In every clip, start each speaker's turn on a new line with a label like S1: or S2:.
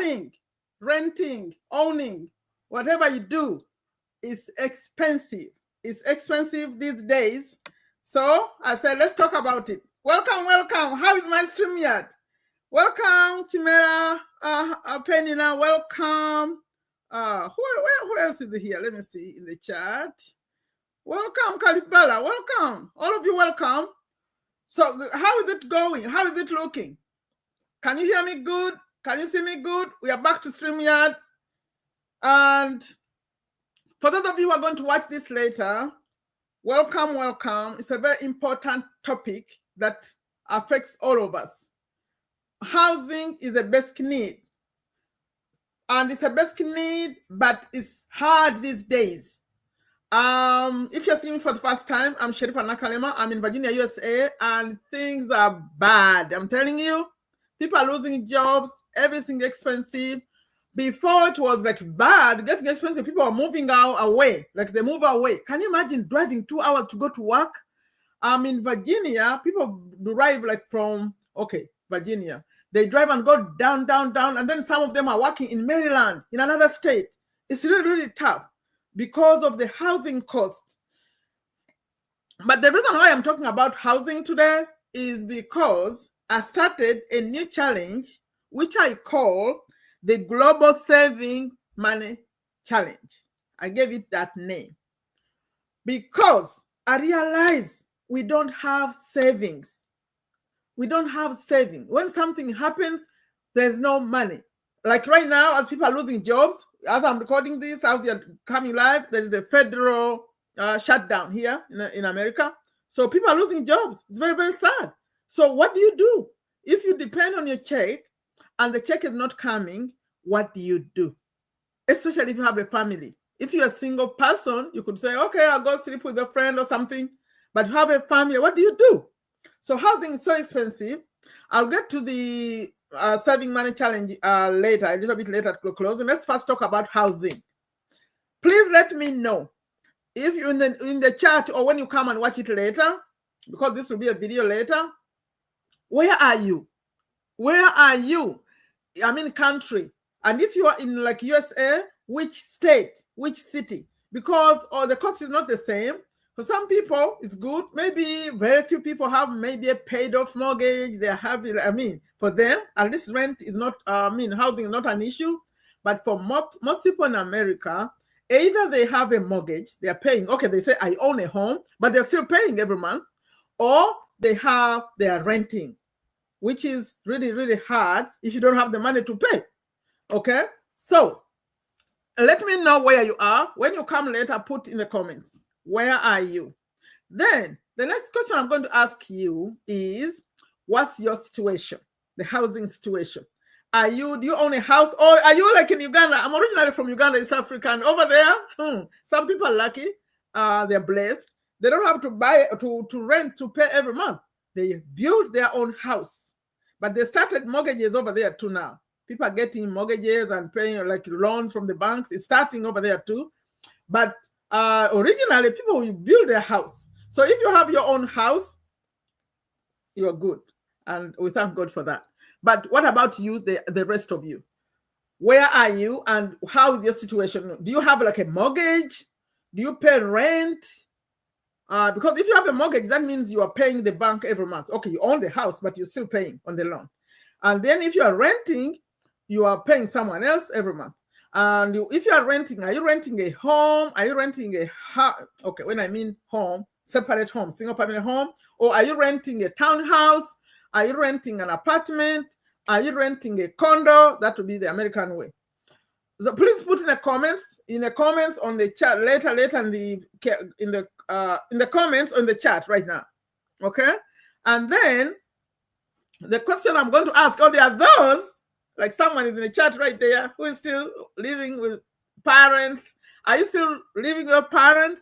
S1: living, renting, owning, whatever you do is expensive. It's expensive these days. So I said, let's talk about it. Welcome, welcome. How is my StreamYard? Welcome, Chimera, Penina. Welcome. Who else is here? Let me see in the chat. Welcome, Kalibala. Welcome. All of you, welcome. So how is it going? How is it looking? Can you hear me good? Can you see me good? We are back to StreamYard. And for those of you who are going to watch this later, welcome, welcome. It's a very important topic that affects all of us. Housing is a basic need. And it's a basic need, but it's hard these days. If you're seeing me for the first time, I'm Sherifa Nakalema. I'm in Virginia, USA, and things are bad. I'm telling you, people are losing jobs, everything expensive. Before it was like bad, getting expensive, people are moving away, like they move away. Can you imagine driving 2 hours to go to work? In Virginia, people drive like from, Virginia. They drive and go down, down, down, and then some of them are working in Maryland, in another state. It's really, really tough because of the housing cost. But the reason why I'm talking about housing today is because I started a new challenge, which I call the Global Saving Money Challenge. I gave it that name because I realized we don't have savings. We don't have savings. When something happens, there's no money. Like right now, as people are losing jobs, as I'm recording this, as you're coming live, there is the federal shutdown here in America. So people are losing jobs. It's very, very sad. So what do you do? If you depend on your check and the check is not coming, what do you do? Especially if you have a family. If you're a single person, you could say, okay, I'll go sleep with a friend or something. But you have a family, what do you do? So housing is so expensive. I'll get to the saving money challenge later, a little bit later to close. And let's first talk about housing. Please let me know if you in the chat or when you come and watch it later, because this will be a video later. Where are you? Where are you? I mean country. And if you are in like USA, which state, which city? Because the cost is not the same. For some people, it's good. Maybe very few people have maybe a paid off mortgage. They have, for them, at least rent is not, housing is not an issue. But for most people in America, either they have a mortgage, they are paying. Okay, they say, I own a home, but they're still paying every month. Or they are renting, which is really, really hard if you don't have the money to pay. Okay? So, let me know where you are. When you come later, put in the comments. Where are you? Then, the next question I'm going to ask you is, what's your situation? The housing situation. Do you own a house? Or are you like in Uganda? I'm originally from Uganda, East Africa. And over there, some people are lucky. They're blessed. They don't have to buy, to rent, to pay every month. They build their own house. But they started mortgages over there too now. People are getting mortgages and paying like loans from the banks. It's starting over there too. But originally, people will build their house. So if you have your own house, you're good. And we thank God for that. But what about you, the rest of you? Where are you and how is your situation? Do you have like a mortgage? Do you pay rent? Because if you have a mortgage, that means you are paying the bank every month. Okay, you own the house, but you're still paying on the loan. And then if you are renting, you are paying someone else every month. And if you are renting, are you renting a home? Are you renting a house? Okay, when I mean home, separate home, single family home, or are you renting a townhouse? Are you renting an apartment? Are you renting a condo? That would be the American way. So please put in the comments on the chat later in the comments on the chat right now. Okay, and then the question I'm going to ask, there are those, like someone is in the chat right there who is still living with parents. Are you still living with your parents?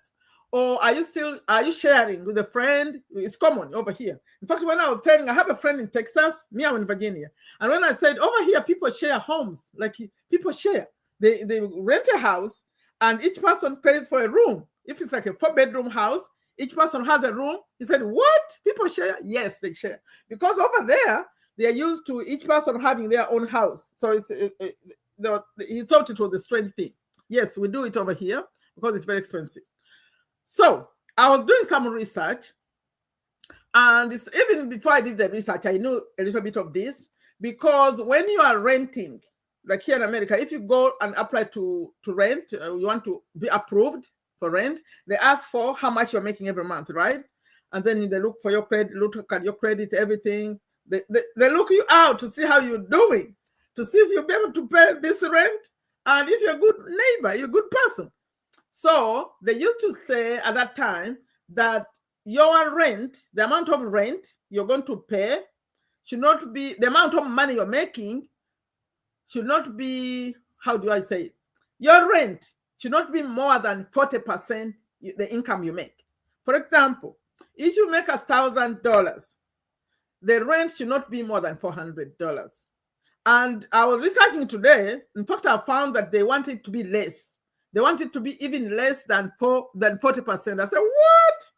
S1: Or are you sharing with a friend? It's common over here. In fact, when I was telling, I have a friend in Texas, me, I'm in Virginia. And when I said over here, people share homes, like people share. They rent a house and each person pays for a room. If it's like a 4-bedroom house, each person has a room. He said, what? People share? Yes, they share. Because over there, They're used to each person having their own house. So he thought it was a strange thing. Yes, we do it over here because it's very expensive. So I was doing some research, and even before I did the research, I knew a little bit of this, because when you are renting, like here in America, if you go and apply to rent, you want to be approved for rent, they ask for how much you're making every month, right? And then they look for your credit, look at your credit, everything. They look you out to see how you're doing, to see if you'll be able to pay this rent, and if you're a good neighbor, you're a good person. So they used to say at that time that your rent, the amount of rent you're going to pay, should not be, the amount of money you're making should not be, how do I say it? Your rent should not be more than 40% the income you make. For example, if you make $1,000, the rent should not be more than $400. And I was researching today. In fact, I found that they want it to be less. They want it to be even less than 40%. I said, what?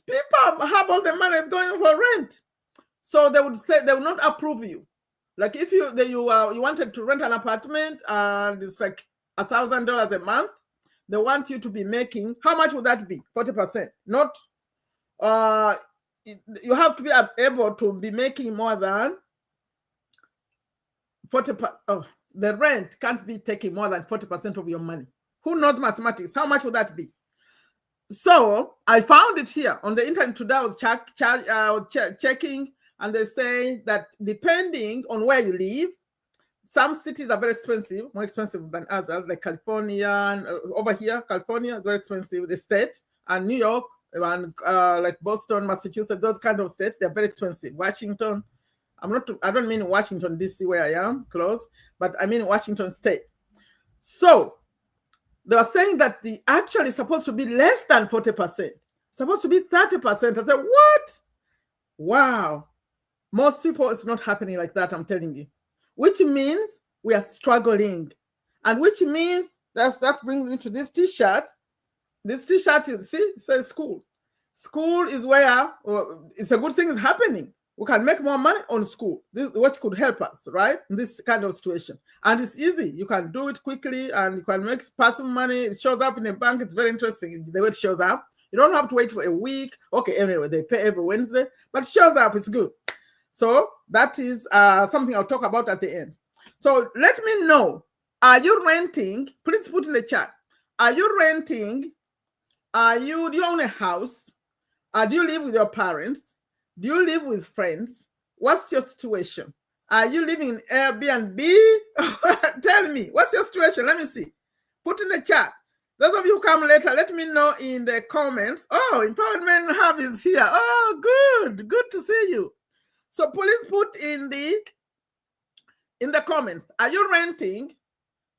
S1: People have all the money going for rent. So they would say they will not approve you. Like if you wanted to rent an apartment and it's like $1,000 a month, they want you to be making, how much would that be? 40%. Not you have to be able to be making more than 40%. The rent can't be taking more than 40% of your money. Who knows mathematics? How much would that be? So I found it here on the internet today. I was checking, and they say that depending on where you live, some cities are very expensive, more expensive than others, like California. And over here, California is very expensive, the state, and New York, and like Boston, Massachusetts, those kind of states, they're very expensive. Washington, I don't mean Washington, D.C., where I am, close, but I mean Washington State. So they were saying that the actually supposed to be less than 40%, supposed to be 30%. I said, what? Wow. Most people, it's not happening like that, I'm telling you. Which means we are struggling. And which means that brings me to this t-shirt. This t-shirt, you see, it says school. School is where it's a good thing is happening. We can make more money on school. This is what could help us, right? In this kind of situation. And it's easy. You can do it quickly and you can make passive money. It shows up in a bank. It's very interesting the way it shows up. You don't have to wait for a week. Okay, anyway, they pay every Wednesday, but it shows up. It's good. So that is something I'll talk about at the end. So let me know. Are you renting? Please put in the chat. Are you renting? Do you own a house? Do you live with your parents? Do you live with friends? What's your situation? Are you living in Airbnb? Tell me, what's your situation? Let me see. Put in the chat. Those of you who come later, let me know in the comments. Oh, Empowerment Hub is here. Oh, good. Good to see you. So please put in the comments. Are you renting?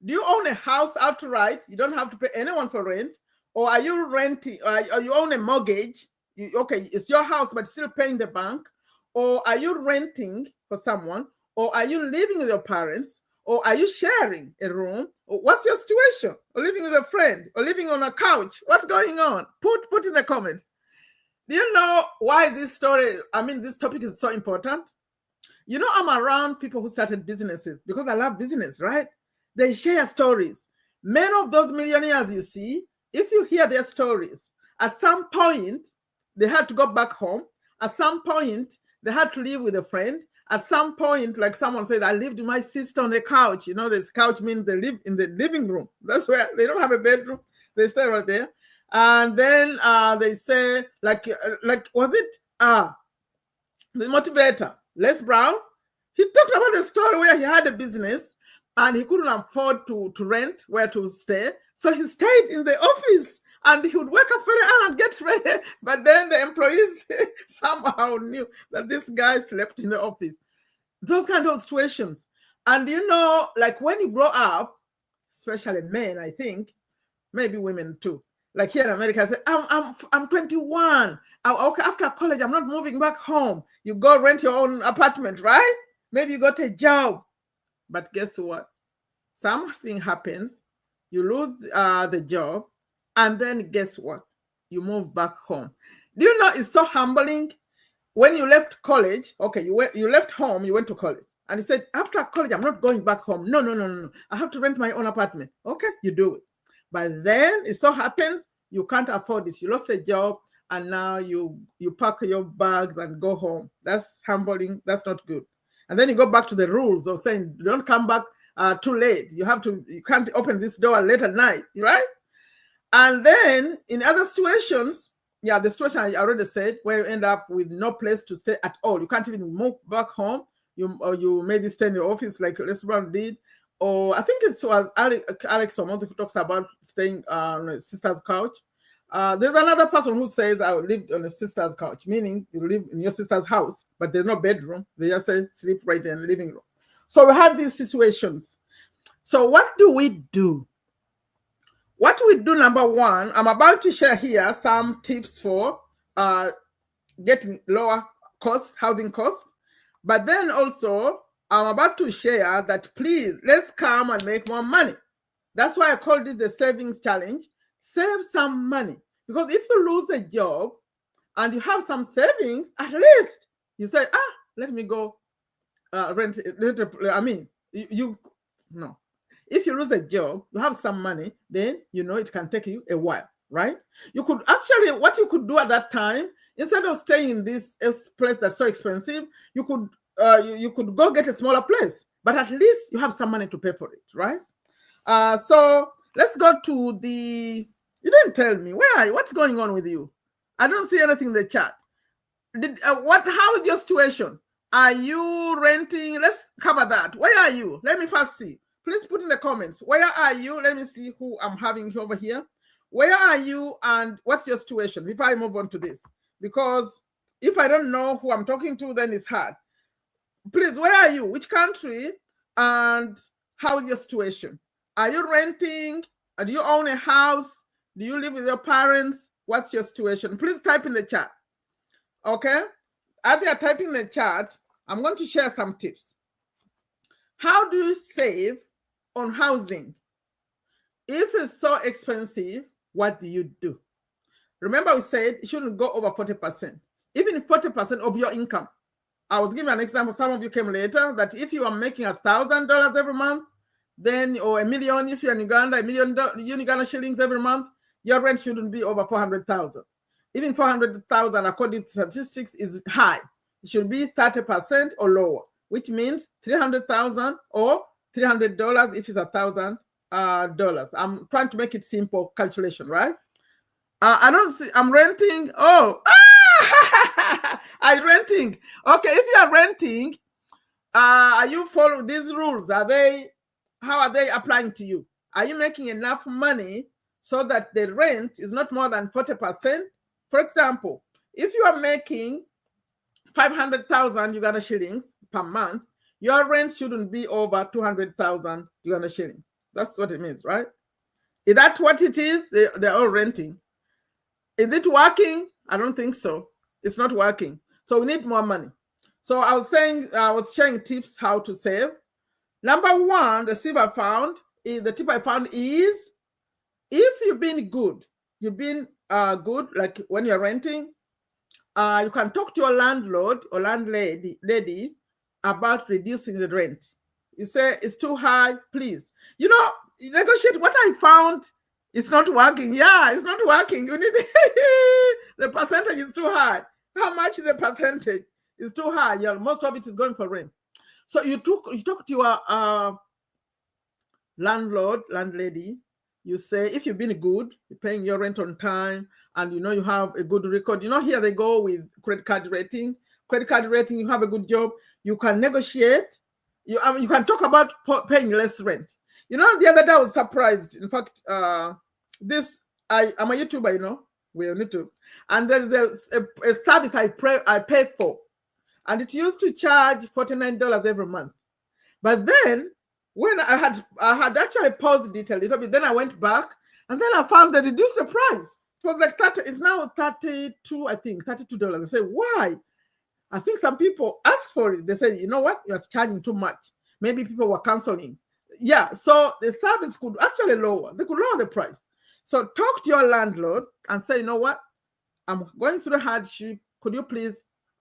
S1: Do you own a house outright? You don't have to pay anyone for rent. Or are you renting? Or you own a mortgage? Okay, it's your house, but still paying the bank. Or are you renting for someone? Or are you living with your parents? Or are you sharing a room? Or what's your situation? Or living with a friend? Or living on a couch? What's going on? Put in the comments. Do you know why this topic is so important? You know, I'm around people who started businesses because I love business, right? They share stories. Many of those millionaires you see, if you hear their stories, at some point, they had to go back home. At some point, they had to live with a friend. At some point, like someone said, I lived with my sister on the couch. You know, this couch means they live in the living room. That's where they don't have a bedroom. They stay right there. And then they say, was it the motivator, Les Brown? He talked about a story where he had a business and he couldn't afford to rent, where to stay. So he stayed in the office and he would wake up very early and get ready. But then the employees somehow knew that this guy slept in the office. Those kind of situations. And you know, like when you grow up, especially men, I think, maybe women too. Like here in America, I say, I'm 21. Okay, after college, I'm not moving back home. You go rent your own apartment, right? Maybe you got a job. But guess what? Something happens. You lose the job. And then guess what? You move back home. Do you know it's so humbling? when you left college, okay, you left home, you went to college. And he said, after college, I'm not going back home. No. I have to rent my own apartment. Okay, you do it. But then it so happens you can't afford it. You lost a job and now you pack your bags and go home. That's humbling. That's not good. And then you go back to the rules of saying, don't come back too late. You can't open this door late at night, right? And then in other situations, yeah, the situation I already said, where you end up with no place to stay at all. You can't even move back home. You maybe stay in the office like Les Brown did, or I think it was Alex Omondi who talks about staying on a sister's couch. There's another person who says I lived on a sister's couch, meaning you live in your sister's house, but there's no bedroom. They just say sleep right there in the living room. So we have these situations. So what do we do? What we do, number one, I'm about to share here some tips for getting lower housing costs. But then also, I'm about to share that please, let's come and make more money. That's why I called it the savings challenge. Save some money. Because if you lose a job and you have some savings, at least you say, let me go rent. No. If you lose a job, you have some money, then you know it can take you a while, right? You could actually, what you could do at that time, instead of staying in this place that's so expensive, you could go get a smaller place, but at least you have some money to pay for it, right? So let's go to you didn't tell me, where are you? What's going on with you? I don't see anything in the chat. How is your situation? Are you renting? Let's cover that. Where are you? Let me first see. Please put in the comments. Where are you? Let me see who I'm having over here. Where are you and what's your situation before I move on to this? Because if I don't know who I'm talking to, then it's hard. Please, where are you? Which country? And how is your situation? Are you renting? Do you own a house? Do you live with your parents? What's your situation? Please type in the chat. Okay? As they are typing in the chat, I'm going to share some tips. How do you save on housing? If it's so expensive, what do you do? Remember, we said it shouldn't go over 40%. Even 40% of your income. I was giving an example. Some of you came later that if you are making $1,000 every month, then, or $1 million if you're in Uganda, $1 million Uganda shillings every month, your rent shouldn't be over 400,000. Even 400,000, according to statistics, is high. It should be 30% or lower, which means 300,000 or $300 if it's $1,000. I'm trying to make it simple calculation, right? I don't see. I'm renting. Oh, I'm renting. Okay, if you are renting, are you following these rules? How are they applying to you? Are you making enough money so that the rent is not more than 40%? For example, if you are making 500,000 Uganda shillings per month, your rent shouldn't be over 200,000 Uganda shillings. That's what it means, right? Is that what it is? They're all renting. Is it working? I don't think so. It's not working. So we need more money. So I was sharing tips how to save. Number one, the tip I found is if you've been good, like when you're renting, you can talk to your landlord or landlady about reducing the rent. You say it's too high, please. Negotiate. What I found, it's not working. Yeah, it's not working. You need the percentage is too high. How much the percentage is too high? Yeah, most of it is going for rent. So you talk to your landlord, landlady. You say, if you've been good, you're paying your rent on time, and you have a good record. Here they go with credit card rating. Credit card rating, you have a good job. You can negotiate. You can talk about paying less rent. The other day I was surprised. In fact, I'm a YouTuber, we're on YouTube, and there's a service I pay for, and it used to charge $49 every month. But then when I had actually paused it a little bit, then I went back, and then I found they reduced the price. It was like 30. It's now 32. I think $32. I say, why? I think some people asked for it. They said, you know what? You're charging too much. Maybe people were canceling. Yeah, so the service could actually lower. They could lower the price. So talk to your landlord and say, you know what? I'm going through hardship. Could you please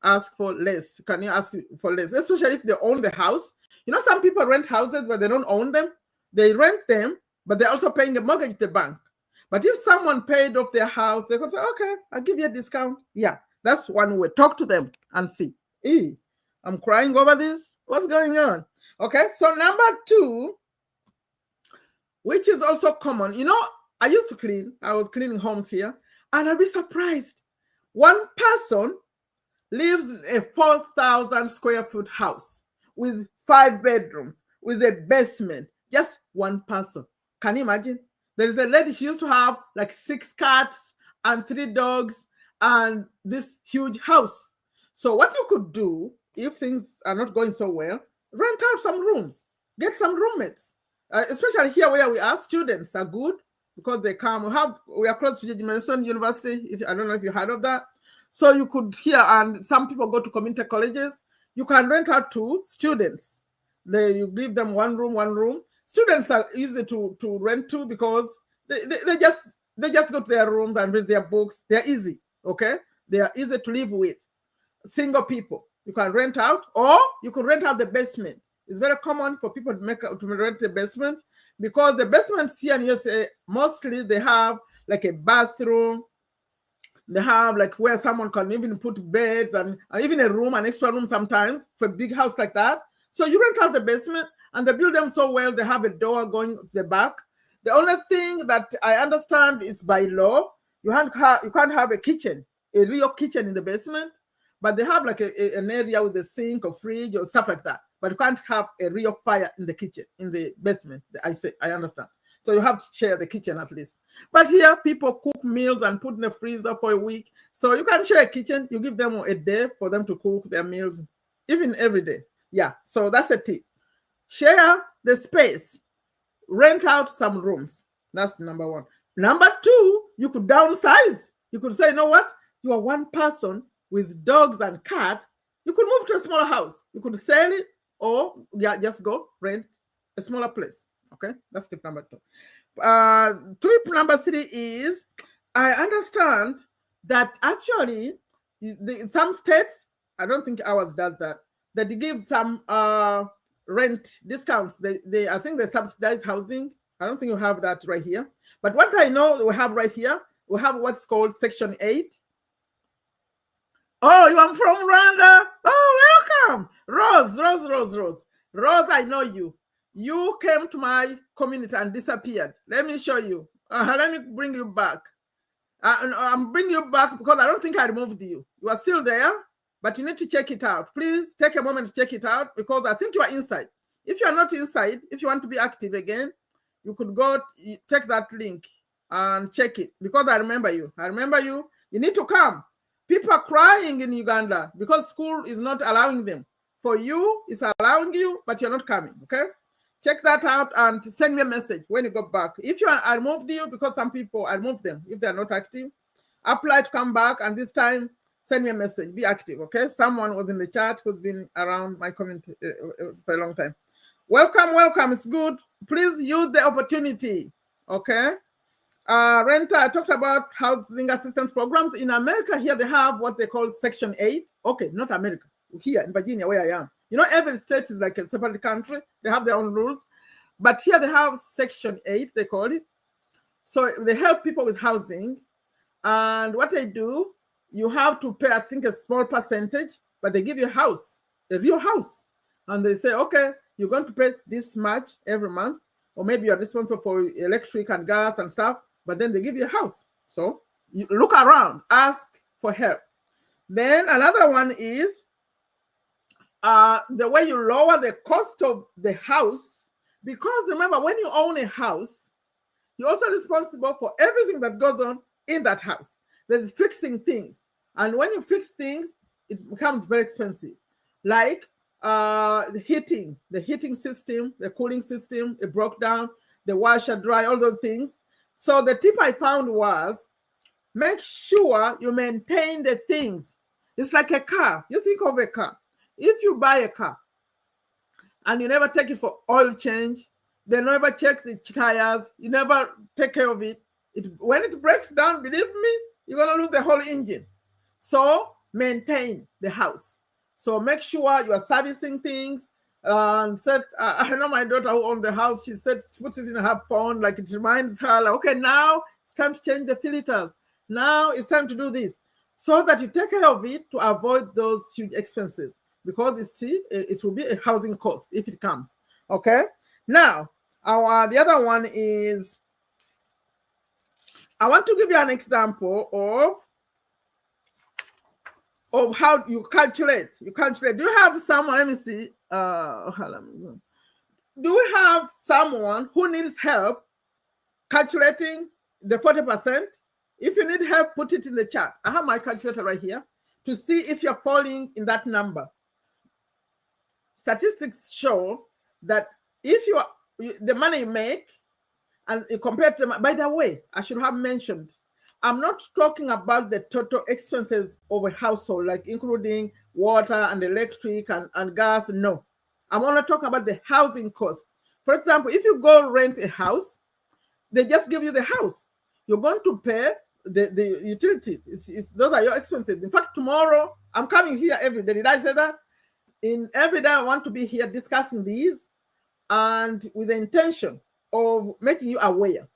S1: ask for less? Can you ask for less? Especially if they own the house. You know, some people rent houses but they don't own them. They rent them, but they're also paying a mortgage to the bank. But if someone paid off their house, they could say, okay, I'll give you a discount. Yeah, that's one way. Talk to them and see. I'm crying over this. What's going on? Okay, so number 2, which is also common. You know, I used to clean. I was cleaning homes here, and I'll be surprised. One person lives in a 4,000 square foot house with 5 bedrooms, with a basement. Just one person. Can you imagine? There is a lady, she used to have like 6 cats and 3 dogs and this huge house. So what you could do, if things are not going so well, rent out some rooms, get some roommates. Especially here where we are, students are good because they come. We are close to Dimension University. I don't know if you heard of that. So you could hear, and some people go to community colleges. You can rent out to students. You give them one room. Students are easy to rent to because they just go to their rooms and read their books. They're easy, okay? They are easy to live with. Single people, you can rent out, or you could rent out the basement. It's very common for people to rent the basement because the basements here in USA, mostly they have like a bathroom. They have like where someone can even put beds and even a room, an extra room sometimes for a big house like that. So you rent out the basement and they build them so well, they have a door going to the back. The only thing that I understand is by law, you can't have a kitchen, a real kitchen in the basement, but they have like an area with a sink or fridge or stuff like that. But you can't have a real fire in the kitchen, in the basement. I understand. So you have to share the kitchen at least. But here, people cook meals and put in the freezer for a week. So you can share a kitchen. You give them a day for them to cook their meals, even every day. Yeah, so that's a tip. Share the space. Rent out some rooms. That's number 1. Number 2, you could downsize. You could say, you know what? You are one person with dogs and cats. You could move to a smaller house. You could sell it or just go rent a smaller place. Okay, that's tip number 2. Tip number 3 is, I understand that actually some states, I don't think ours does that, that they give some rent discounts. I think they subsidize housing. I don't think you have that right here. But what I know we have right here, we have what's called Section 8. Oh, you are from Rwanda. Oh, welcome. Rose, I know you. You came to my community and disappeared. Let me show you. Let me bring you back. I'm bringing you back because I don't think I removed you. You are still there, but you need to check it out. Please take a moment to check it out because I think you are inside. If you are not inside, if you want to be active again, you could go check that link and check it because I remember you. You need to come. People are crying in Uganda because school is not allowing them. For you, it's allowing you, but you're not coming, okay? Check that out and send me a message when you go back. If I removed you, because some people, I removed them if they're not active, apply to come back, and this time, send me a message. Be active, okay? Someone was in the chat who's been around my community for a long time. Welcome. It's good. Please use the opportunity, okay? Renter, I talked about housing assistance programs. In America, here they have what they call Section 8. Okay, not America. Here in Virginia, where I am. You know, every state is like a separate country. They have their own rules. But here they have Section 8, they call it. So they help people with housing. And what they do, you have to pay, I think, a small percentage, but they give you a house, a real house. And they say, okay, you're going to pay this much every month, or maybe you're responsible for electric and gas and stuff, but then they give you a house. So you look around, ask for help. Then another one is the way you lower the cost of the house, because remember, when you own a house, you're also responsible for everything that goes on in that house. There's fixing things. And when you fix things, it becomes very expensive. Like the heating system, the cooling system, it broke down, the washer, dry, all those things. So the tip I found was, make sure you maintain the things. It's like a car. You think of a car. If you buy a car and you never take it for oil change, they never check the tires, you never take care of it, when it breaks down, believe me, you're going to lose the whole engine. So maintain the house. So make sure you are servicing things. I know my daughter who owns the house, she said, puts it in her phone, like it reminds her, like, okay, now it's time to change the filters. Now it's time to do this. So that you take care of it to avoid those huge expenses. Because it will be a housing cost if it comes. Okay. Now, the other one is, I want to give you an example of how you calculate. Do you have someone? Let me see. Do we have someone who needs help calculating the 40%? If you need help, put it in the chat. I have my calculator right here to see if you're falling in that number. Statistics show that if the money you make and compared to, by the way, I should have mentioned, I'm not talking about the total expenses of a household, like including water and electric and gas. No, I'm only talking about the housing cost. For example, if you go rent a house, they just give you the house. You're going to pay the utilities. Those are your expenses. In fact, tomorrow, I'm coming here every day. Did I say that? In every day, I want to be here discussing these, and with the intention of making you aware.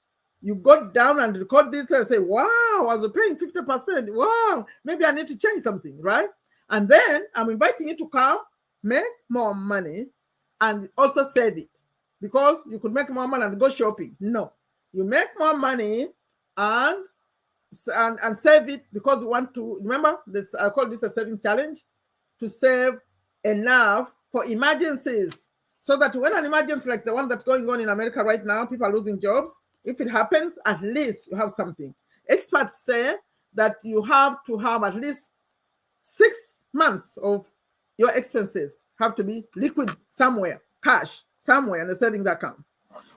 S1: You go down and record this and say, wow, I was paying 50%. Wow, maybe I need to change something, right? And then I'm inviting you to come, make more money, and also save it. Because you could make more money and go shopping. No, you make more money and save it because you want to, remember, this, I call this a saving challenge, to save enough for emergencies. So that when an emergency like the one that's going on in America right now, people are losing jobs, if it happens, at least you have something. Experts say that you have to have at least 6 months of your expenses have to be liquid somewhere, cash somewhere in a savings account.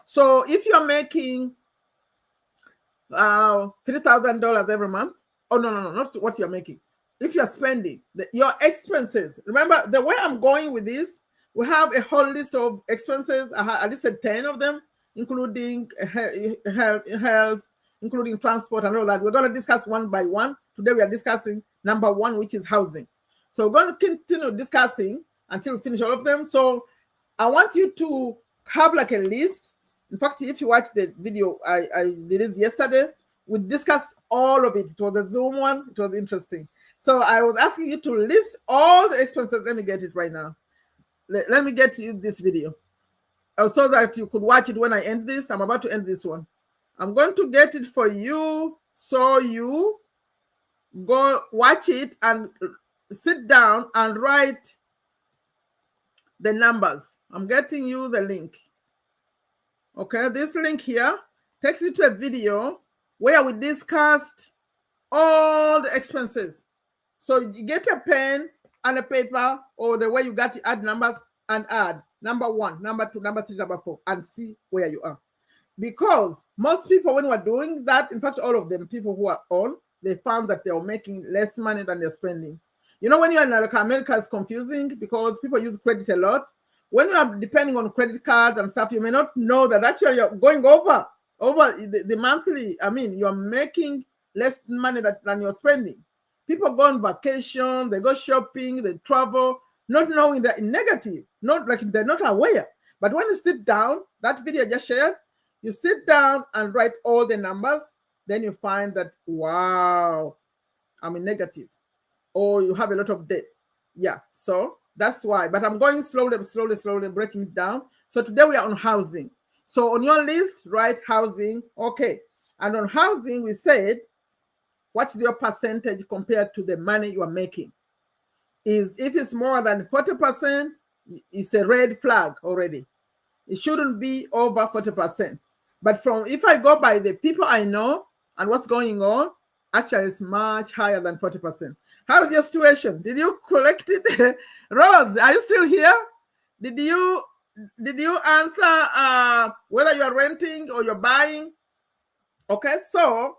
S1: So if you're making $3,000 every month, oh, no, not what you're making. If you're spending your expenses, remember the way I'm going with this, we have a whole list of expenses. I listed 10 of them, including health, including transport and all that. We're going to discuss one by one. Today we are discussing number 1, which is housing. So we're going to continue discussing until we finish all of them. So I want you to have like a list. In fact, if you watch the video I released yesterday, we discussed all of it. It was a Zoom one. It was interesting. So I was asking you to list all the expenses. Let me get it right now. Let me get you this video so that you could watch it when I end this. I'm about to end this one. I'm going to get it for you so you go watch it and sit down and write the numbers. I'm getting you the link. Okay, this link here takes you to a video where we discussed all the expenses. So you get a pen and a paper, or the way you got to add numbers, and add number 1, number 2, number 3, number 4, and see where you are. Because most people, when we're doing that, in fact, all of them, people who are on, they found that they were making less money than they're spending. You know, when you're in America, it's confusing because people use credit a lot. When you are depending on credit cards and stuff, you may not know that actually you're going over the monthly. I mean, you're making less money than you're spending. People go on vacation, they go shopping, they travel, not knowing they're in negative, not like they're not aware. But when you sit down, that video I just shared, you sit down and write all the numbers, then you find that, wow, I'm in negative, or you have a lot of debt. Yeah, so that's why. But I'm going slowly, breaking it down. So today we are on housing. So on your list, write housing. Okay. And on housing, we said, what's your percentage compared to the money you are making? If it's more than 40%, it's a red flag already. It shouldn't be over 40%. But if I go by the people I know and what's going on, actually it's much higher than 40%. How's your situation? Did you collect it? Rose, are you still here? Did you answer whether you are renting or you're buying? Okay, so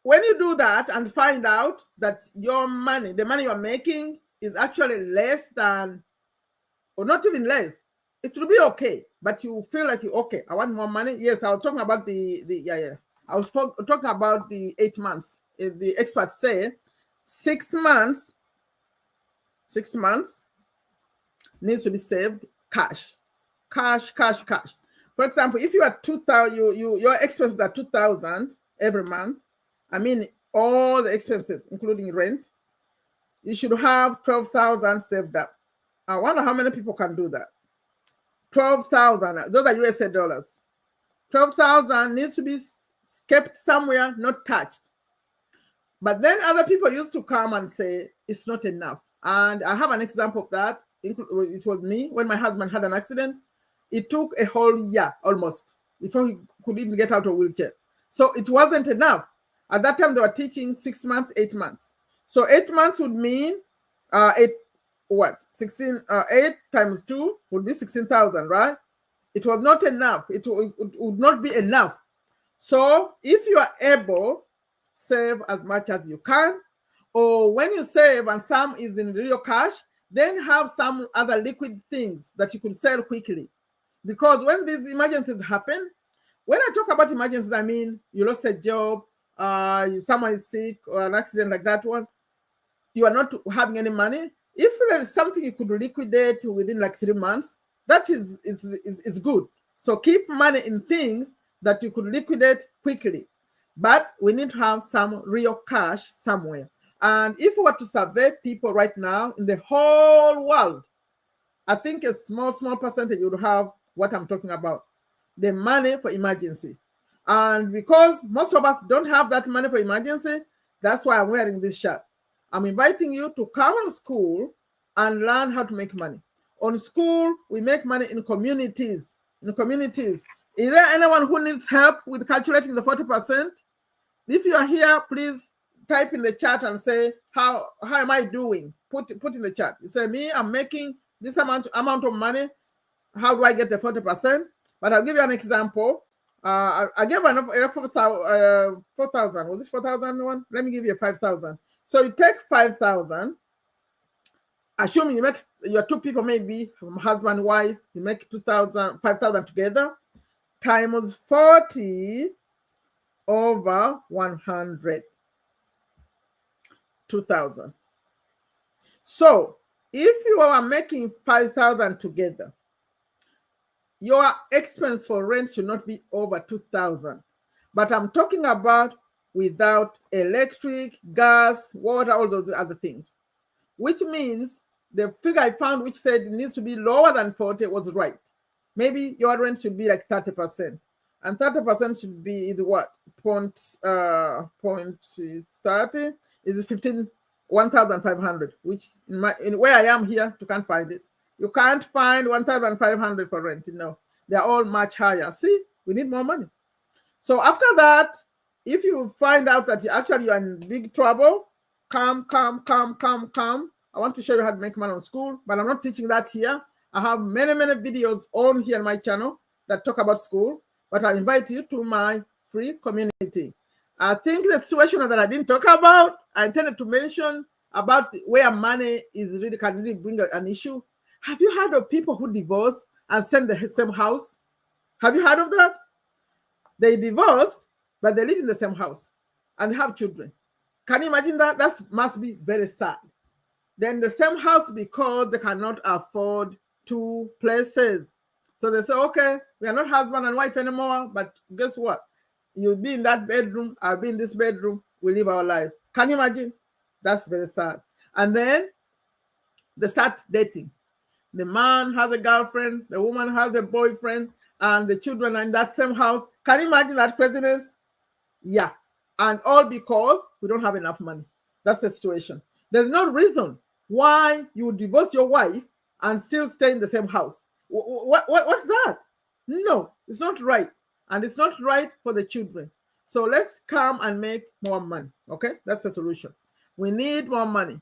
S1: when you do that and find out that your money, the money you're making, is actually less than, or not even less, it will be okay. But you feel like I want more money. Yes, I was talking about I was talking about the 8 months the experts say 6 months needs to be saved cash. For example, if you are 2,000, your expenses are 2,000 every month. I mean, all the expenses, including rent, you should have 12,000 saved up. I wonder how many people can do that. 12,000, those are USA dollars. 12,000 needs to be kept somewhere, not touched. But then other people used to come and say it's not enough. And I have an example of that. It was me when my husband had an accident. It took a whole year almost before he could even get out of a wheelchair. So it wasn't enough. At that time, they were teaching 6 months, 8 months. So 8 months would mean 8 times 2 would be 16,000, right? It was not enough. It would not be enough. So if you are able, save as much as you can. Or when you save and some is in real cash, then have some other liquid things that you could sell quickly. Because when these emergencies happen, when I talk about emergencies, I mean you lost a job, someone is sick, or an accident like that one, you are not having any money. If there is something you could liquidate within like 3 months, that is good. So keep money in things that you could liquidate quickly. But we need to have some real cash somewhere. And if we were to survey people right now in the whole world, I think a small percentage would have what I'm talking about, the money for emergency. And because most of us don't have that money for emergency, that's why I'm wearing this shirt. I'm inviting you to come on school and learn how to make money. On school, we make money in communities. Is there anyone who needs help with calculating the 40%? If you are here, please type in the chat and say, how am I doing? Put in the chat. You say, me, I'm making this amount of money. How do I get the 40%? But I'll give you an example. I gave an 4,000. Was it 4,000 Let me give you 5,000. So you take 5,000. Assuming you make your two people, maybe husband, wife, you make 5,000 together, times 40 over 100, 2,000. So if you are making 5,000 together, your expense for rent should not be over 2,000. But I'm talking about without electric, gas, water, all those other things, which means the figure I found which said it needs to be lower than 40 was right. Maybe your rent should be like 30%. And 30% should be the what? Point 30 is 1,500, which in where I am here, you can't find it. You can't find 1,500 for rent. No, they're all much higher. See, we need more money. So after that, if you find out that you're in big trouble, come. I want to show you how to make money on school, but I'm not teaching that here. I have many videos on here on my channel that talk about school, but I invite you to my free community. I think the situation that I didn't talk about, I intended to mention about where money can really bring an issue. Have you heard of people who divorce and stay in the same house? Have you heard of that? They divorced, but they live in the same house and have children. Can you imagine that? That must be very sad. Then the same house because they cannot afford 2 places. So they say, okay, we are not husband and wife anymore, but guess what? You'll be in that bedroom, I'll be in this bedroom, we live our life. Can you imagine? That's very sad. And then they start dating. The man has a girlfriend, the woman has a boyfriend, and the children are in that same house. Can you imagine that craziness? Yeah. And all because we don't have enough money. That's the situation. There's no reason why you would divorce your wife and still stay in the same house. What's that? No, it's not right. And it's not right for the children. So let's come and make more money. Okay? That's the solution. We need more money.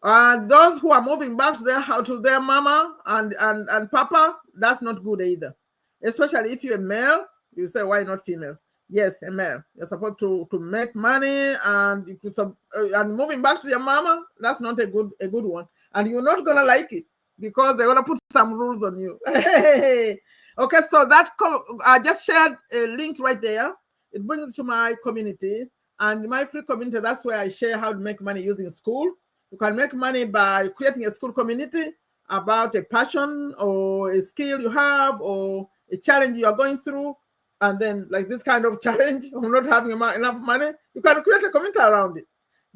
S1: And those who are moving back to their mama and papa, that's not good either. Especially if you're a male, you say, why not female? Yes, a male. You're supposed to make money, and you could, and moving back to your mama, that's not a good one. And you're not gonna like it because they're gonna put some rules on you. Okay, so I just shared a link right there. It brings to my community. And in my free community, that's where I share how to make money using school. You can make money by creating a school community about a passion or a skill you have or a challenge you are going through. And then like this kind of challenge of not having enough money, you can create a community around it.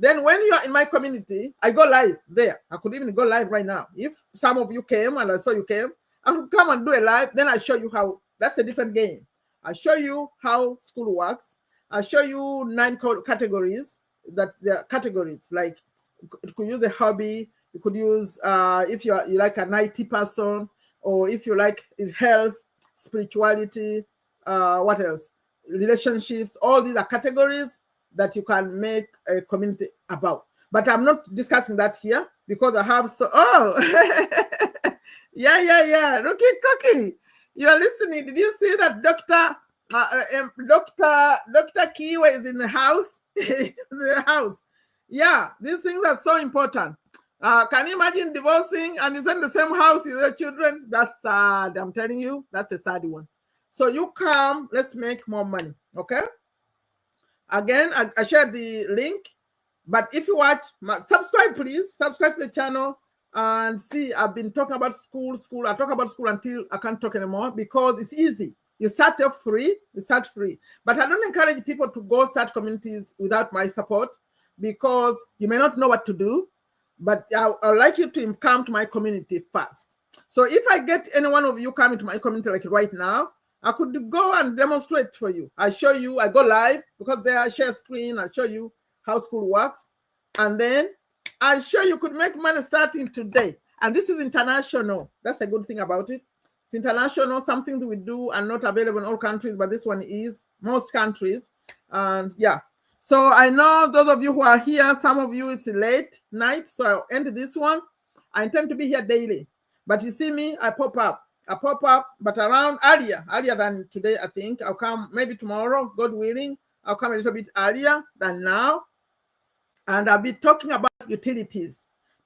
S1: Then when you are in my community, I go live there. I could even go live right now. If some of you came and I saw you came, I could come and do a live. Then I show you how. That's a different game. I show you how school works. I show you 9 categories. That there are categories like you could use a hobby. You could use if you like an IT person, or if you like is health, spirituality, what else? Relationships. All these are categories that you can make a community about. But I'm not discussing that here because I have yeah. Cookie. You are listening. Did you see that Dr. Kiwa is in the house? The house. Yeah, these things are so important. Can you imagine divorcing and it's in the same house with your children? That's sad. I'm telling you, that's a sad one. So you come, let's make more money. Okay. Again, I shared the link, but if you watch, subscribe, please. Subscribe to the channel and see, I've been talking about school. I talk about school until I can't talk anymore because it's easy. You start off free, But I don't encourage people to go start communities without my support because you may not know what to do, but I'd like you to come to my community first. So if I get any one of you coming to my community like right now, I could go and demonstrate for you. I show you, I go live because there I share screen. I show you how school works. And then I show you could make money starting today. And this is international. That's a good thing about it. It's international, something that we do and not available in all countries, but this one is most countries. And yeah. So I know those of you who are here, some of you it's late night. So I'll end this one. I intend to be here daily. But you see me, I pop up, but around earlier than today, I think. I'll come maybe tomorrow, God willing. I'll come a little bit earlier than now. And I'll be talking about utilities.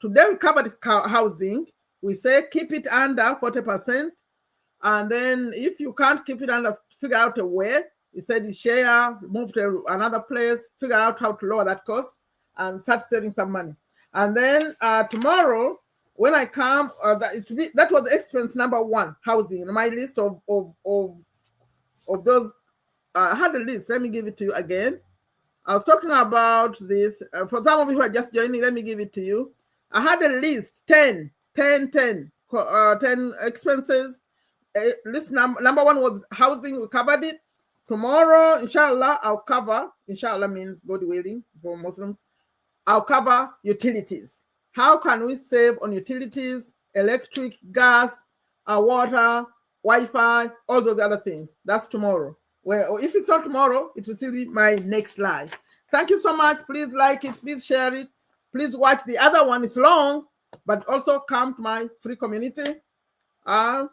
S1: Today we covered housing. We say keep it under 40%. And then if you can't keep it under, figure out a way. We said share, move to another place, figure out how to lower that cost and start saving some money. And then tomorrow, when I come, that was expense number 1, housing. My list of those, I had a list. Let me give it to you again. I was talking about this. For some of you who are just joining, let me give it to you. I had a list, 10 expenses. List number 1 was housing. We covered it. Tomorrow, inshallah, I'll cover, inshallah means God willing for Muslims, I'll cover utilities. How can we save on utilities, electric, gas, water, Wi-Fi, all those other things? That's tomorrow. Well, if it's not tomorrow, it will still be my next live. Thank you so much. Please like it. Please share it. Please watch the other one. It's long, but also come to my free community. I'm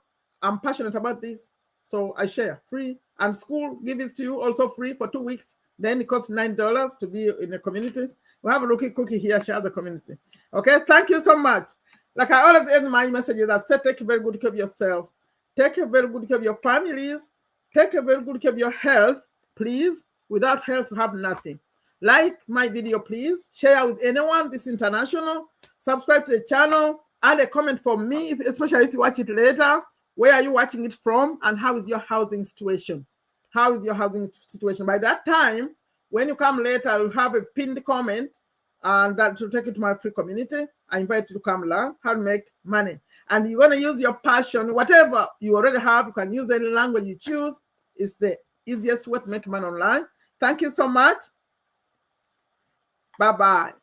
S1: passionate about this, so I share free. And school give it to you also free for 2 weeks. Then it costs $9 to be in a community. We have a cookie here, share the community. Okay, thank you so much. Like I always end my messages, I say take very good care of yourself. Take a very good care of your families. Take a very good care of your health, please. Without health, you have nothing. Like my video, please. Share with anyone. This is international. Subscribe to the channel. Add a comment for me, especially if you watch it later. Where are you watching it from? And how is your housing situation? How is your housing situation? By that time, when you come later, I'll have a pinned comment and that will take you to my free community. I invite you to come learn how to make money. And you're going to use your passion, whatever you already have. You can use any language you choose. It's the easiest way to make money online. Thank you so much. Bye-bye.